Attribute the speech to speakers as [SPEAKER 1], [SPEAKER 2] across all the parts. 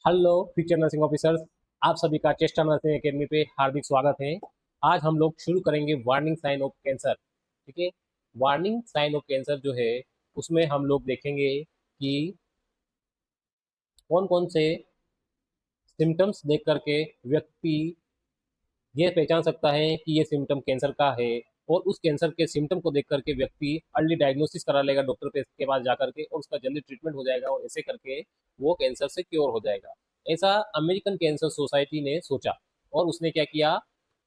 [SPEAKER 1] Hello future nursing officers, आप सभी का चेस्टा नर्सिंग एकेडमी पे हार्दिक स्वागत है। आज हम लोग शुरू करेंगे वार्निंग साइन ऑफ कैंसर। ठीक है। वार्निंग साइन ऑफ कैंसर जो है उसमें हम लोग देखेंगे कि कौन कौन से सिम्टम्स देख करके व्यक्ति ये पहचान सकता है कि ये सिम्टम कैंसर का है, और उस कैंसर के सिम्टम को देख करके व्यक्ति अर्ली डायग्नोसिस करा लेगा डॉक्टर के पास जा करके, और उसका जल्दी ट्रीटमेंट हो जाएगा और ऐसे करके वो कैंसर से क्योर हो जाएगा। ऐसा अमेरिकन कैंसर सोसाइटी ने सोचा, और उसने क्या किया,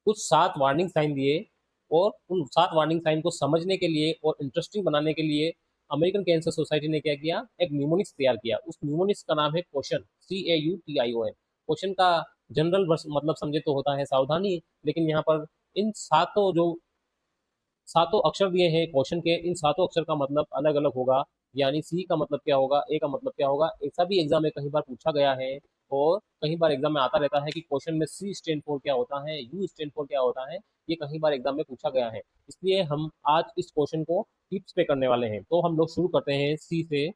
[SPEAKER 1] कुछ 7 वार्निंग साइन दिए। और उन 7 वार्निंग साइन को समझने के लिए और इंटरेस्टिंग बनाने के लिए अमेरिकन कैंसर सोसाइटी ने क्या किया, एक न्यूमोनिक्स तैयार किया। उस न्यूमोनिक्स का नाम है क्वेश्चन, CAUTION। क्वेश्चन का जनरल मतलब समझे तो होता है सावधानी, लेकिन यहाँ पर इन सातों अक्षर दिए हैं क्वेश्चन के, इन सातों अक्षर का मतलब अलग अलग होगा। यानी सी का मतलब क्या होगा, ए का मतलब क्या होगा, ऐसा भी एग्जाम में कई बार पूछा गया है। और कई बार एग्जाम में आता रहता है कि क्वेश्चन में सी स्टैंड फॉर क्या होता है, यू स्टैंड फॉर क्या होता है। ये कई बार एग्जाम में पूछा गया है, इसलिए हम आज इस क्वेश्चन को टिप्स पे करने वाले हैं। तो हम लोग शुरू करते हैं सी से।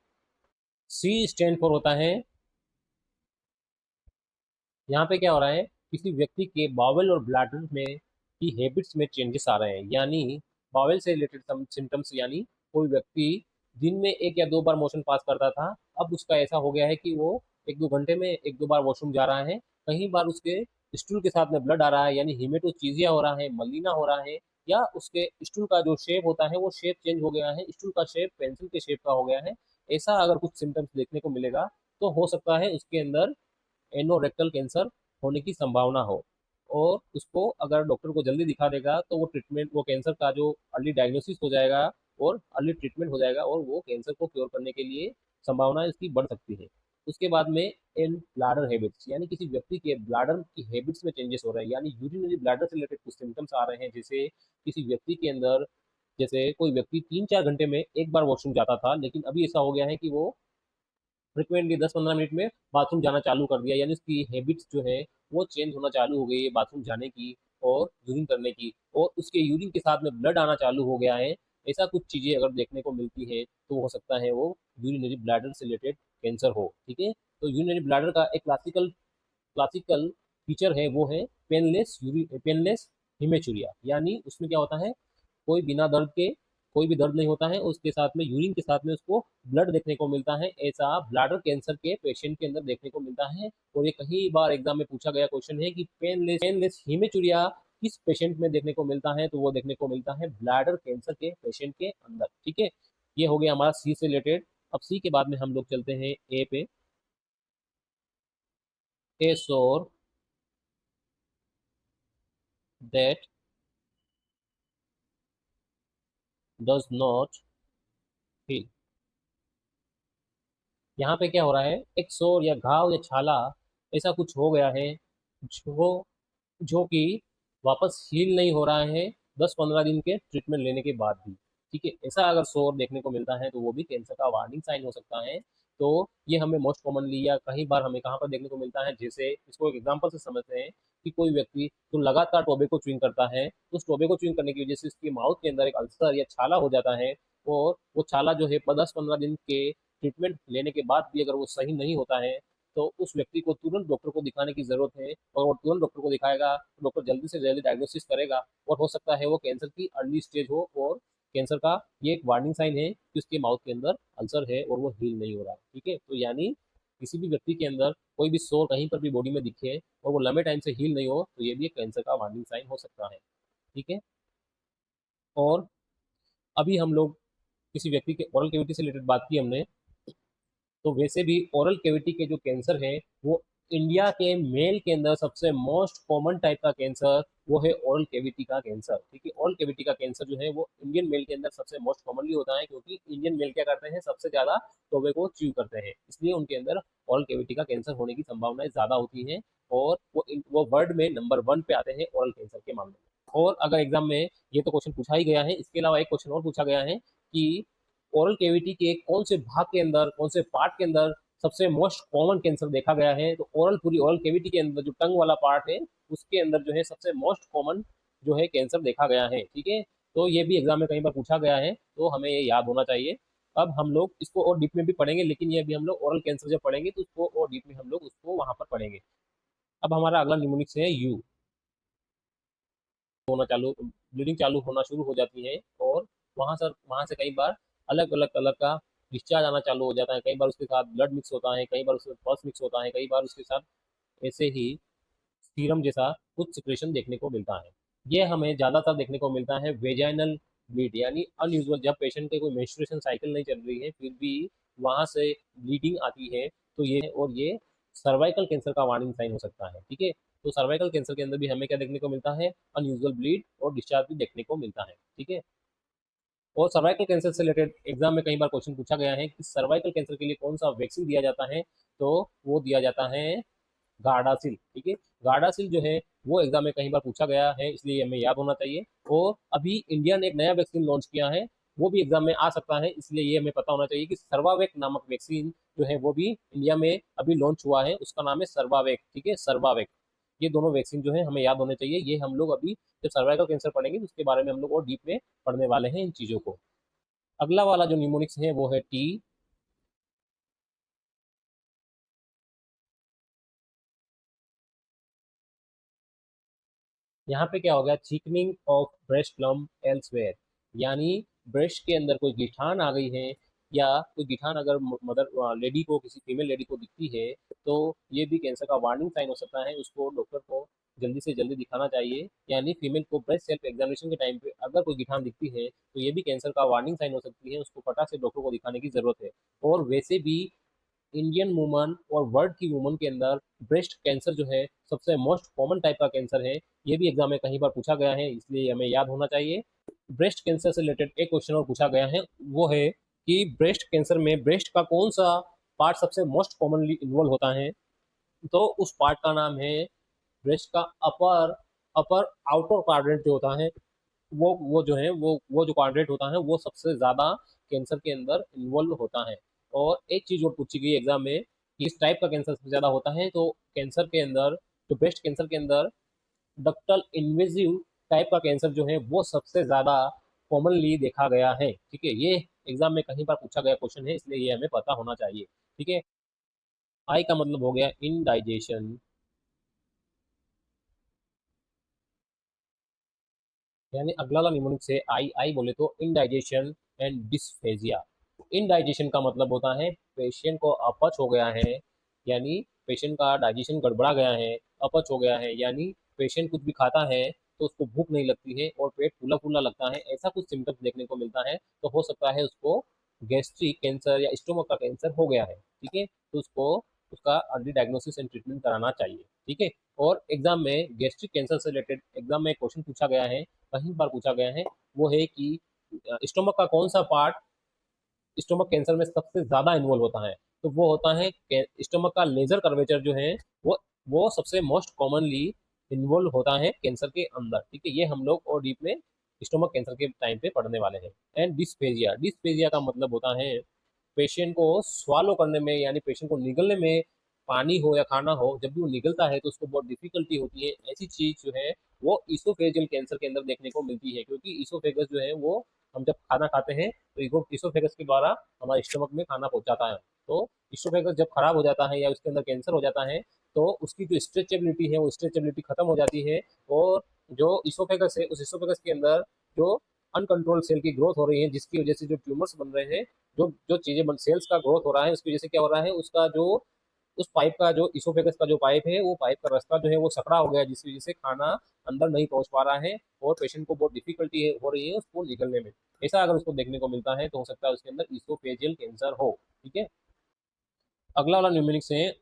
[SPEAKER 1] सी स्टैंड फॉर होता है, यहाँ पे क्या हो रहा है, किसी व्यक्ति के बावल और ब्लैडर में की हैबिट्स में चेंजेस आ रहे हैं। यानी बावल से रिलेटेड सिम्टम्स, यानी कोई व्यक्ति दिन में 1 या 2 बार मोशन पास करता था, अब उसका ऐसा हो गया है कि वो 1-2 घंटे में 1-2 बार वॉशरूम जा रहा है। कहीं बार उसके स्टूल के साथ में ब्लड आ रहा है, यानी हिमेटोचीजिया हो रहा है, मलीना हो रहा है, या उसके स्टूल का जो शेप होता है वो शेप चेंज हो गया है, स्टूल का शेप पेंसिल के शेप का हो गया है। ऐसा अगर कुछ सिम्टम्स देखने को मिलेगा तो हो सकता है उसके अंदर एनोरेक्टल कैंसर होने की संभावना हो। और उसको अगर डॉक्टर को जल्दी दिखा देगा तो वो ट्रीटमेंट, वो कैंसर का जो अर्ली डायग्नोसिस हो जाएगा और अर्ली ट्रीटमेंट हो जाएगा, और वो कैंसर को क्योर करने के लिए संभावना इसकी बढ़ सकती है। उसके बाद में इन ब्लाडर हैबिट्स, यानी किसी व्यक्ति के ब्लाडर की हैबिट्स में चेंजेस हो रहे हैं, यानी यूरिनरी ब्लाडर से रिलेटेड कुछ सिम्टम्स आ रहे हैं। जैसे किसी व्यक्ति के अंदर, जैसे कोई व्यक्ति 3-4 घंटे में 1 बार वॉशरूम जाता था, लेकिन अभी ऐसा हो गया है कि वो फ्रिक्वेंटली 10-15 मिनट में बाथरूम जाना चालू कर दिया, यानी उसकी हैबिट्स जो है वो चेंज होना चालू हो गई है बाथरूम जाने की और यूरिन करने की, और उसके यूरिन के साथ में ब्लड आना चालू हो गया है। ऐसा कुछ चीज़ें अगर देखने को मिलती है तो हो सकता है वो यूरिनरी ब्लैडर से रिलेटेड कैंसर हो। ठीक है। तो यूरिनरी ब्लैडर का एक क्लासिकल क्लासिकल फीचर है, वो है पेनलेस हिमेचुरिया। यानी उसमें क्या होता है, कोई बिना दर्द के, कोई भी दर्द नहीं होता है, उसके साथ में यूरिन के साथ में उसको ब्लड देखने को मिलता है। ऐसा ब्लैडर कैंसर के पेशेंट के अंदर देखने को मिलता है। और ये कई बार एग्जाम में पूछा गया क्वेश्चन है कि पेनलेस हिमेचुरिया किस पेशेंट में देखने को मिलता है, तो वो देखने को मिलता है ब्लैडर कैंसर के पेशेंट के अंदर। ठीक है। ये हो गया हमारा सी से रिलेटेड। अब सी के बाद में हम लोग चलते हैं ए पे। ए सोर दैट डज नॉट हील। यहाँ पे क्या हो रहा है, एक सौर या घाव या छाला ऐसा कुछ हो गया है जो जो कि वापस हील नहीं हो रहा है 10-15 दिन के ट्रीटमेंट लेने के बाद भी। ठीक है। ऐसा अगर सौर देखने को मिलता है तो वो भी कैंसर का वार्निंग साइन हो सकता है। तो ये हमें मोस्ट कॉमनली या कई बार हमें कहाँ पर देखने को मिलता है, जैसे इसको एक एग्जांपल से समझते हैं कि कोई व्यक्ति जो लगातार टोबैको च्युइंग करता है, तो उस टोबैको च्युइंग करने की वजह से उसकी माउथ के अंदर एक अल्सर या छाला हो जाता है। और वो छाला जो है 10-15 दिन के ट्रीटमेंट लेने के बाद भी अगर वो सही नहीं होता है, तो उस व्यक्ति को तुरंत डॉक्टर को दिखाने की जरूरत है। और वो तुरंत डॉक्टर को दिखाएगा तो डॉक्टर जल्दी से जल्दी डायग्नोसिस करेगा, और हो सकता है वो कैंसर की अर्ली स्टेज हो, और कैंसर का ये एक वार्निंग साइन है कि उसके माउथ के अंदर अल्सर है और वो हील नहीं हो रहा है। ठीक है। तो यानी किसी भी व्यक्ति के अंदर कोई भी सोर कहीं पर भी बॉडी में दिखे और वो लंबे टाइम से हील नहीं हो, तो ये भी एक कैंसर का वार्निंग साइन हो सकता है। ठीक है। और अभी हम लोग किसी व्यक्ति के ओरल कैविटी से रिलेटेड बात की हमने, तो वैसे भी ओरल कैविटी के जो कैंसर है वो इंडिया के मेल के अंदर सबसे मोस्ट कॉमन टाइप का कैंसर वो है ओरल कैविटी का कैंसर। ठीक है। ओरल कैविटी का कैंसर जो है वो इंडियन मेल के अंदर सबसे मोस्ट कॉमनली होता है, क्योंकि इंडियन मेल क्या करते हैं, सबसे ज्यादा टोबैको को च्यू करते हैं, इसलिए उनके अंदर ओरल कैविटी का कैंसर होने की संभावनाएं ज्यादा होती हैं। और वो वर्ल्ड में नंबर 1 पे आते हैं ओरल कैंसर के मामले में। और अगर एग्जाम में ये तो क्वेश्चन पूछा ही गया है, इसके अलावा एक क्वेश्चन और पूछा गया है कि ओरल कैविटी के कौन से भाग के अंदर, कौन से पार्ट के अंदर सबसे मोस्ट कॉमन कैंसर देखा गया है। तो पूरी ओरल कैविटी के अंदर जो टंग वाला पार्ट है उसके अंदर जो है सबसे मोस्ट कॉमन जो है कैंसर देखा गया है। ठीक है। तो ये भी एग्जाम में कहीं पर पूछा गया है, तो हमें ये याद होना चाहिए। अब हम लोग इसको और डीप में भी पढ़ेंगे, लेकिन ये अभी हम लोग ओरल कैंसर जब पढ़ेंगे तो उसको और डीप में हम लोग उसको वहां पर पढ़ेंगे। अब हमारा अगला निमोनिक्स है यू। होना चालू ब्लीडिंग चालू होना शुरू हो जाती है, और वहां से कई बार अलग अलग कलर का डिस्चार्ज आना चालू हो जाता है। कई बार उसके साथ ब्लड मिक्स होता है, कई बार उसके साथ पल्स मिक्स होता है, कई बार उसके साथ ऐसे ही सीरम जैसा कुछ सिक्रेशन देखने को मिलता है। ये हमें ज़्यादातर देखने को मिलता है वेजाइनल ब्लीड, यानी अनयूजुअल, जब पेशेंट के कोई मेंस्ट्रुएशन साइकिल नहीं चल रही है फिर भी वहां से ब्लीडिंग आती है, तो ये सर्वाइकल कैंसर का वार्निंग साइन हो सकता है। ठीक है, तो सर्वाइकल कैंसर के अंदर भी हमें क्या देखने को मिलता है, अनयूजुअल ब्लीड और डिस्चार्ज भी देखने को मिलता है। ठीक है, और सर्वाइकल कैंसर से रिलेटेड एग्जाम में कई बार क्वेश्चन पूछा गया है कि सर्वाइकल कैंसर के लिए कौन सा वैक्सीन दिया जाता है, तो वो दिया जाता है गार्डासिल। ठीक है, गार्डासिल जो है वो एग्जाम में कई बार पूछा गया है, इसलिए हमें याद होना चाहिए। और अभी इंडिया ने एक नया वैक्सीन लॉन्च किया है, वो भी एग्जाम में आ सकता है, इसलिए ये हमें पता होना चाहिए कि सर्वावेक नामक वैक्सीन जो है वो भी इंडिया में अभी लॉन्च हुआ है, उसका नाम है सर्वावेक। ठीक है, सर्वावेक। ये दोनों वैक्सीन जो है हमें याद होने चाहिए। ये हम लोग अभी जब सर्वाइकल कैंसर पढ़ेंगे तो उसके बारे में हम लोग और डीप में पढ़ने वाले हैं इन चीजों को। अगला वाला जो निमोनिक्स है वो है टी। यहाँ पे क्या हो गया, thickening of breast lump elsewhere, यानी ब्रेस्ट के अंदर कोई गिठान आ गई है, या कोई गिठान अगर मदर लेडी को, किसी फीमेल लेडी को दिखती है, तो ये भी कैंसर का वार्निंग साइन हो सकता है। उसको डॉक्टर को जल्दी से जल्दी दिखाना चाहिए, यानी फीमेल को ब्रेस्ट सेल्फ एग्जामिनेशन के टाइम पे अगर कोई गिठान दिखती है तो ये भी कैंसर का वार्निंग साइन हो सकती है, उसको फटाक से डॉक्टर को दिखाने की जरूरत है। और वैसे भी इंडियन वुमन और वर्ल्ड की वुमन के अंदर ब्रेस्ट कैंसर जो है सबसे मोस्ट कॉमन टाइप का कैंसर है। ये भी एग्जाम में कई बार पूछा गया है, इसलिए हमें याद होना चाहिए। ब्रेस्ट कैंसर से रिलेटेड एक क्वेश्चन और पूछा गया है, वो है कि ब्रेस्ट कैंसर में ब्रेस्ट का कौन सा पार्ट सबसे मोस्ट कॉमनली इन्वॉल्व होता है, तो उस पार्ट का नाम है ब्रेस्ट का अपर अपर आउटर क्वाड्रेंट जो होता है, वो जो है वो जो क्वाड्रेंट होता है वो सबसे ज्यादा कैंसर के अंदर इन्वॉल्व होता है। और एक चीज और पूछी गई एग्जाम में कि इस टाइप का कैंसर सबसे ज्यादा होता है, तो कैंसर के अंदर, जो ब्रेस्ट कैंसर के अंदर डक्टल इन्वेजिव टाइप का कैंसर जो है वो सबसे ज्यादा कॉमनली देखा गया है। ठीक है, ये एग्जाम में कहीं बार पूछा गया क्वेश्चन है, इसलिए ये हमें पता होना चाहिए। ठीक है, आई का मतलब हो गया इनडाइजेशन, यानी अगला वाला निमोनिक से आई आई बोले तो इनडाइजेशन एंड डिस्फेजिया। इनडाइजेशन का मतलब होता है पेशेंट को अपच हो गया है, यानी पेशेंट का डाइजेशन गड़बड़ा गया है, अपच हो गया है, यानी पेशेंट कुछ भी खाता है तो उसको भूख नहीं लगती है और पेट फूला फूला लगता है, ऐसा कुछ सिम्टम्स देखने को मिलता है, तो हो सकता है उसको गैस्ट्रिक कैंसर या स्टोमक का कैंसर हो गया है। ठीक है, तो उसको उसका अर्ली डायग्नोसिस एंड ट्रीटमेंट कराना चाहिए। ठीक है, और एग्जाम में गैस्ट्रिक कैंसर से रिलेटेड एग्जाम में क्वेश्चन पूछा गया है, कई बार पूछा गया है, वो है कि स्टोमक का कौन सा पार्ट स्टोमक कैंसर में सबसे ज्यादा इन्वॉल्व होता है, तो वो होता है स्टोमक का लेजर कर्वेचर जो है वो सबसे मोस्ट कॉमनली इन्वॉल्व होता है कैंसर के अंदर। ठीक है, ये हम लोग और डीप में स्टोमक कैंसर के टाइम पे पढ़ने वाले हैं। एंड डिस्फेजिया, डिस्फेजिया का मतलब होता है पेशेंट को स्वालो करने में, यानी पेशेंट को निगलने में, पानी हो या खाना हो, जब भी वो निकलता है तो उसको बहुत डिफिकल्टी होती है। ऐसी चीज जो है वो ईसोफेजियल कैंसर के अंदर देखने को मिलती है, क्योंकि ईसोफेगस जो है वो, हम जब खाना खाते हैं तो ईसोफेगस के द्वारा हमारे स्टमक में खाना पहुंचाता है। तो ईसोफेगस जब खराब हो जाता है या उसके अंदर कैंसर हो जाता है, तो उसकी जो स्ट्रेचेबिलिटी है वो स्ट्रेचेबिलिटी खत्म हो जाती है, और जो ईसोफेगस है उस ईसोफेगस के अंदर जो अनकंट्रोल सेल की ग्रोथ हो रही है, जिसकी वजह से जो ट्यूमर्स बन रहे हैं, जो जो चीजें सेल्स का ग्रोथ हो रहा है उसकी वजह से क्या हो रहा है, उसका जो उस पाइप का जो इसोफेगस का जो पाइप है वो पाइप का रास्ता जो है वो सकड़ा हो गया, जिसकी वजह से खाना अंदर नहीं पहुंच पा रहा है और पेशेंट को बहुत डिफिकल्टी हो रही है उसको निकलने में। ऐसा अगर उसको देखने को मिलता है तो हो सकता है उसके अंदर इसोफेजियल कैंसर हो। ठीक है, अगला वाला न्यूमेरिक्स है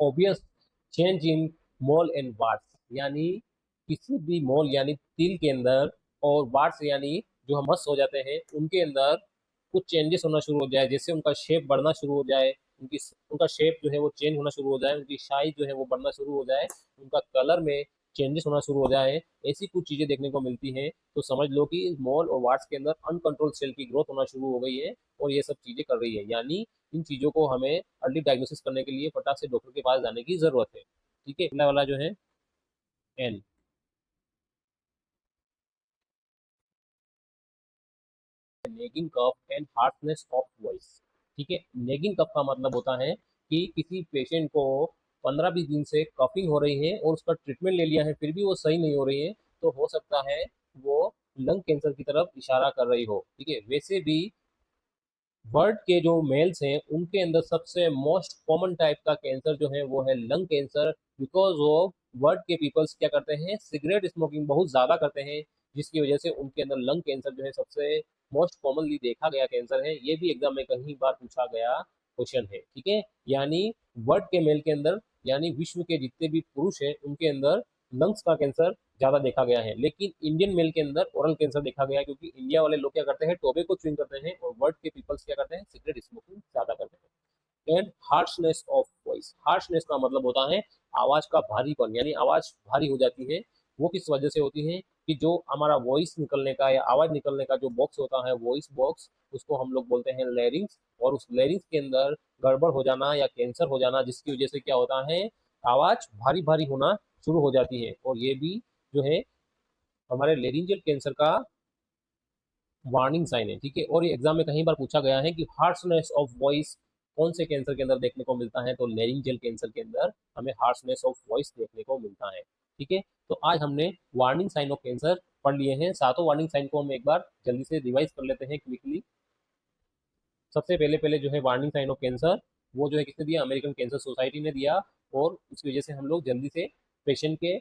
[SPEAKER 1] obvious change in mole and warts, यानी किसी भी मोल यानी तिल के अंदर और वार्ड्स यानी जो हम मस हो जाते हैं उनके अंदर कुछ चेंजेस होना शुरू हो जाए, जैसे उनका शेप बढ़ना शुरू हो जाए, उनकी उनका शेप जो है वो चेंज होना शुरू हो जाए, उनकी साइज जो है वो बढ़ना शुरू हो जाए, उनका कलर में चेंजेस होना शुरू हो जाए, ऐसी कुछ चीजें देखने को मिलती हैं, तो समझ लो कि मॉल और वार्ड्स के अंदर अनकंट्रोल सेल की ग्रोथ होना शुरू हो गई है और ये सब चीजें कर रही है, यानी इन चीजों को हमें अर्ली डायग्नोसिस करने के लिए फटाक से डॉक्टर के पास जाने की जरूरत है। ठीक है, अगला वाला जो है N. Nagging cough and harshness of voice. ठीक है, नेगिंग कफ का मतलब होता है कि किसी पेशेंट को 15-20 दिन से कफिंग हो रही है और उसका ट्रीटमेंट ले लिया है फिर भी वो सही नहीं हो रही है, तो हो सकता है वो लंग कैंसर की तरफ इशारा कर रही हो। ठीक है, वैसे भी वर्ल्ड के जो मेल्स हैं उनके अंदर सबसे मोस्ट कॉमन टाइप का कैंसर जो है वो है lung cancer, because of world के पीपल्स क्या करते हैं, सिगरेट स्मोकिंग बहुत ज़्यादा करते हैं, जिसकी वजह से उनके अंदर लंग कैंसर जो है सबसे मोस्ट कॉमनली देखा गया कैंसर है। ये भी एग्जाम में कई बार पूछा गया क्वेश्चन है। ठीक है, यानी वर्ल्ड के मेल के अंदर, यानी विश्व के जितने भी पुरुष हैं उनके अंदर लंग्स का कैंसर ज्यादा देखा गया है, लेकिन इंडियन मेल के अंदर ओरल कैंसर देखा गया है, क्योंकि इंडिया वाले लोग क्या करते हैं, टोबैको च्यूइंग करते हैं, और वर्ल्ड के पीपल्स क्या करते हैं, सिगरेट स्मोकिंग ज्यादा करते हैं। And harshness of voice, harshness का मतलब होता है आवाज का भारीपन, यानी आवाज भारी हो जाती है। वो किस वजह से होती है कि जो हमारा वॉइस निकलने का या आवाज निकलने का जो बॉक्स होता है, वॉइस बॉक्स, उसको हम लोग बोलते हैं लैरिंग्स, और उस लैरिंग्स के अंदर गड़बड़ हो जाना या कैंसर हो जाना, जिसकी वजह से क्या होता है, आवाज भारी भारी होना शुरू हो जाती है, और ये भी जो है हमारे लेरिंजियल कैंसर का वार्निंग साइन है। ठीक है, और ये एग्जाम में कई बार पूछा गया है कि हार्शनेस ऑफ वॉइस कौन से कैंसर के अंदर देखने को मिलता है, तो लेरिंजियल कैंसर के अंदर हमें हार्शनेस ऑफ वॉइस देखने को मिलता है। ठीक है, तो आज हमने वार्निंग साइन ऑफ कैंसर पढ़ लिए हैं। सातों वार्निंग साइन को हम एक बार जल्दी से रिवाइज कर लेते हैं क्विकली। सबसे पहले पहले जो है वार्निंग साइन ऑफ कैंसर, वो जो है किसने दिया, अमेरिकन कैंसर सोसाइटी ने दिया, और उसकी वजह से हम लोग जल्दी से पेशेंट के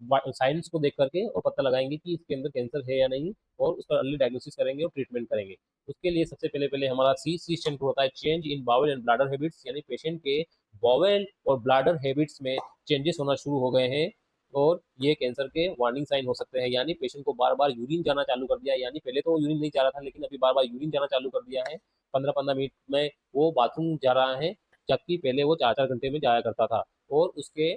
[SPEAKER 1] साइंस को देख करके और पता लगाएंगे कि इसके अंदर कैंसर है या नहीं, और उसका अर्ली डायग्नोसिस करेंगे और ट्रीटमेंट करेंगे। उसके लिए सबसे पहले पहले हमारा सी स्टेंट होता है change in bowel and bladder habits, यानी पेशेंट के बाउल और ब्लाडर हैबिट्स में चेंजेस होना शुरू हो गए हैं, और ये कैंसर के वार्निंग साइन हो सकते हैं। यानी पेशेंट को बार बार यूरिन जाना चालू कर दिया, यानी पहले तो यूरिन नहीं जा रहा था लेकिन अभी बार बार यूरिन जाना चालू कर दिया है, 15-15 मिनट में वो बाथरूम जा रहा है, जबकि पहले वो 4-4 घंटे में जाया करता था, और उसके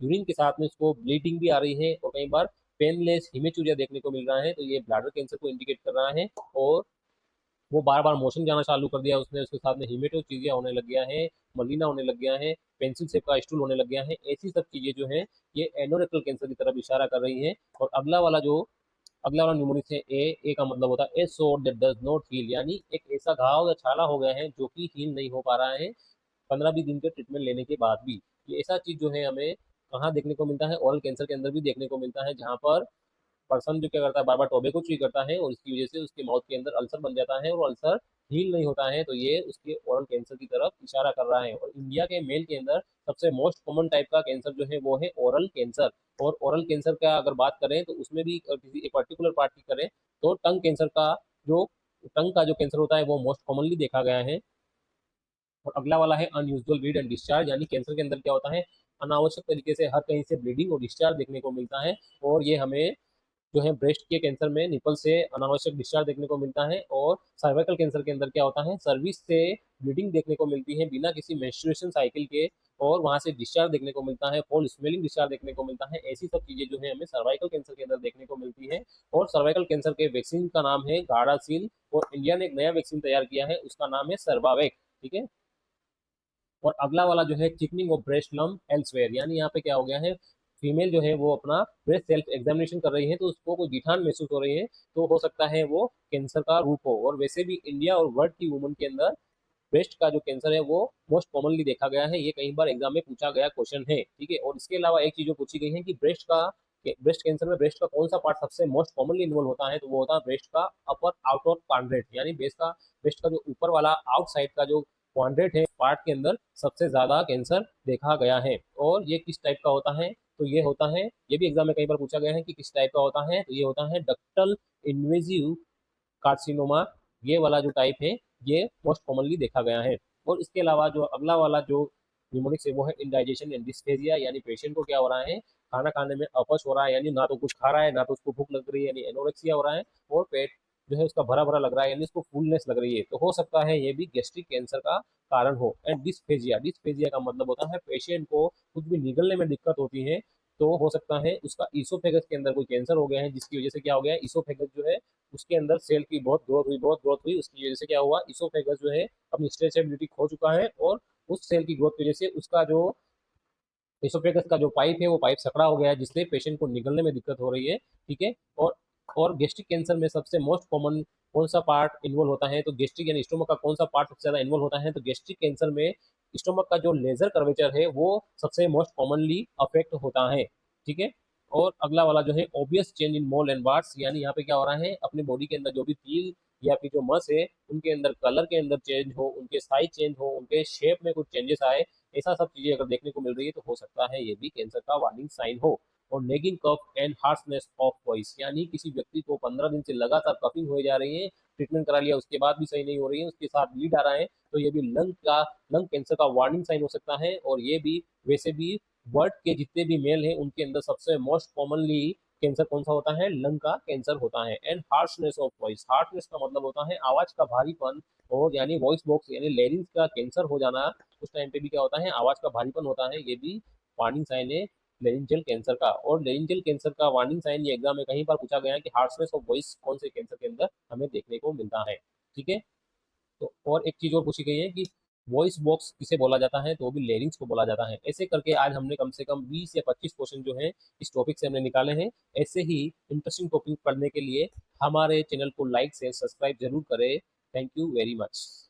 [SPEAKER 1] यूरिन के साथ में उसको ब्लीडिंग भी आ रही है, और कई बार पेनलेस हिमेचूरिया देखने को मिल रहा है, तो ये ब्लैडर कैंसर को इंडिकेट कर रहा है। और वो बार बार मोशन जाना चालू कर दिया उसने, उसके साथ में हिमेटोचीरिया होने लग गया है, मलीना होने लग गया है, पेंसिल शेप का स्टूल होने लग गया है। ऐसी सब चीजें जो है ये एनोरेक्टल कैंसर की तरफ इशारा कर रही है। और अगला वाला न्यूमोनिक्स है ए का मतलब होता है ए सोर दैट डज नॉट हील, यानी एक ऐसा घाव या छाला हो गया है जो कि हील नहीं हो पा रहा है 15-20 दिन के ट्रीटमेंट लेने के बाद भी। ये ऐसा चीज जो है हमें कहाँ देखने को मिलता है, ओरल कैंसर के अंदर भी देखने को मिलता है, जहाँ पर पर्सन जो क्या करता है, बार बार टोबैको च्यूइंग करता है, और इसकी वजह से उसके माउथ के अंदर अल्सर बन जाता है, और अल्सर हील नहीं होता है, तो ये उसके ओरल कैंसर की तरफ इशारा कर रहा है। और इंडिया के मेल के अंदर सबसे मोस्ट कॉमन टाइप का कैंसर जो है वो है ओरल कैंसर। और ओरल कैंसर का अगर बात करें तो उसमें भी किसी एक पर्टिकुलर पार्ट की करें तो जो टंग का जो कैंसर होता है वो मोस्ट कॉमनली देखा गया है। और अगला वाला है अनयूजुअल ब्लीड एंड डिस्चार्ज, यानी कैंसर के अंदर क्या होता है, अनावश्यक तरीके से हर कहीं से ब्लीडिंग और डिस्चार्ज देखने को मिलता है। और ये हमें जो है ब्रेस्ट के कैंसर में निपल से अनावश्यक डिस्चार्ज देखने को मिलता है, और सर्वाइकल कैंसर के अंदर क्या होता है, सर्विस से ब्लीडिंग देखने को मिलती है बिना किसी मेंस्ट्रुएशन साइकिल के, और वहां से डिस्चार्ज देखने को मिलता है, फॉल स्मेलिंग डिस्चार्ज देखने को मिलता है। ऐसी सब चीजें जो है हमें सर्वाइकल कैंसर के अंदर देखने को मिलती है। और सर्वाइकल कैंसर के वैक्सीन का नाम है गार्डासिल, और इंडिया ने एक नया वैक्सीन तैयार किया है, उसका नाम है सर्वावेक। ठीक है, और अगला वाला जो है चिकनिंग ऑफ ब्रेस्ट लम्प एल्सवेयर, यानी यहाँ पे क्या हो गया है, फीमेल जो है वो अपना ब्रेस्ट सेल्फ एग्जामिनेशन कर रही है, तो उसको कोई गिठान महसूस हो रही है, तो हो सकता है वो कैंसर का रूप हो। और वैसे भी इंडिया और वर्ल्ड की वुमन के अंदर ब्रेस्ट का जो कैंसर है वो मोस्ट कॉमनली देखा गया है। ये कई बार एग्जाम में पूछा गया क्वेश्चन है। ठीक है, और इसके अलावा एक चीज जो पूछी गई है कि ब्रेस्ट कैंसर में ब्रेस्ट का कौन सा पार्ट सबसे मोस्ट कॉमनली इन्वॉल्व होता है, तो वो होता है ब्रेस्ट का अपर आउटर क्वाड्रेंट, यानी ब्रेस्ट का जो ऊपर वाला आउटसाइड का जो क्वाड्रेंट है पार्ट के अंदर सबसे ज्यादा कैंसर देखा गया है। और ये किस टाइप का होता है, तो ये होता है, ये भी एग्जाम में कई बार पूछा गया है कि किस टाइप का होता है, तो ये होता है डक्टल इन्वेजिव कार्सिनोमा। ये वाला जो टाइप है ये मोस्ट कॉमनली देखा गया है। और इसके अलावा जो अगला वाला जो न्यूमोनिक्स है वो है इंडाइजेशन एंड डिस्फेजिया, यानी पेशेंट को क्या हो रहा है, खाना खाने में अपच हो रहा है, यानी ना तो कुछ खा रहा है ना तो उसको भूख लग रही है, यानी एनोरेक्सिया हो रहा है, और पेट जो है उसका भरा भरा लग रहा है, यानी उसको फुलनेस लग रही है, तो हो सकता है ये भी गैस्ट्रिक कैंसर का कारण हो। एंड डिस्फेजिया का मतलब होता है पेशेंट को कुछ भी निगलने में दिक्कत होती है, तो हो सकता है उसका ईसोफेगस के अंदर कोई कैंसर हो गया है, जिसकी वजह से क्या हो गया, ईसोफेगस जो है उसके अंदर सेल की बहुत ग्रोथ हुई, उसकी वजह से क्या हुआ, ईसोफेगस जो है अपनी स्ट्रेचेबिलिटी खो चुका है, और उस सेल की ग्रोथ की वजह से उसका जो ईसोफेगस का जो पाइप है वो पाइप सकड़ा हो गया है, जिससे पेशेंट को निगलने में दिक्कत हो रही है। ठीक है, और गैस्ट्रिक कैंसर में सबसे मोस्ट कॉमन कौन सा पार्ट इन्वॉल्व होता है, तो गैस्ट्रिक यानी स्टोमक का कौन सा पार्ट सबसे ज्यादा इन्वॉल्व होता है, तो गैस्ट्रिक कैंसर में स्टोमक का जो लेजर कर्वेचर है वो सबसे मोस्ट कॉमनली अफेक्ट होता है। ठीक है। और अगला वाला जो है obvious change in mole and warts, यानी यहाँ पे क्या हो रहा है, अपने बॉडी के अंदर जो भी तिल या फिर जो मस है उनके अंदर कलर के अंदर चेंज हो, उनके साइज चेंज हो, उनके शेप में कुछ चेंजेस आए, ऐसा सब चीजें अगर देखने को मिल रही है तो हो सकता है ये भी कैंसर का वार्निंग साइन हो। और nagging cough and harshness of voice, यानी किसी व्यक्ति को 15 दिन से लगातार कफिंग हो जा रही है, ट्रीटमेंट करा लिया उसके बाद भी सही नहीं हो रही है, उसके साथ ब्लीड आ रहा है, तो ये भी लंग कैंसर का वार्निंग साइन हो सकता है। और ये भी वैसे भी वर्ल्ड के जितने भी मेल हैं उनके अंदर सबसे मोस्ट कॉमनली कैंसर कौन सा होता है, लंग का कैंसर होता है। And harshness of voice, harshness का मतलब होता है आवाज का भारीपन, और यानी वॉइस बॉक्स यानी लेरिंग्स का कैंसर हो जाना, उस टाइम पे भी क्या होता है, आवाज का भारीपन होता है, ये भी वार्निंग साइन है लेरिंजियल कैंसर का। और लेरिंजियल कैंसर का वार्निंग साइन ये एग्जाम में कहीं पर पूछा गया है कि हार्शनेस ऑफ वॉइस कौन से कैंसर के अंदर हमें देखने को मिलता है। ठीक है। तो और एक चीज और पूछी गई है कि वॉइस बॉक्स किसे बोला जाता है, तो वो भी लेरिंग्स को बोला जाता है। ऐसे करके आज हमने कम से कम 20 या 25 क्वेश्चन जो है इस टॉपिक से हमने निकाले हैं। ऐसे ही इंटरेस्टिंग टॉपिक पढ़ने के लिए हमारे चैनल को लाइक से सब्सक्राइब जरूर करें। Thank you very much.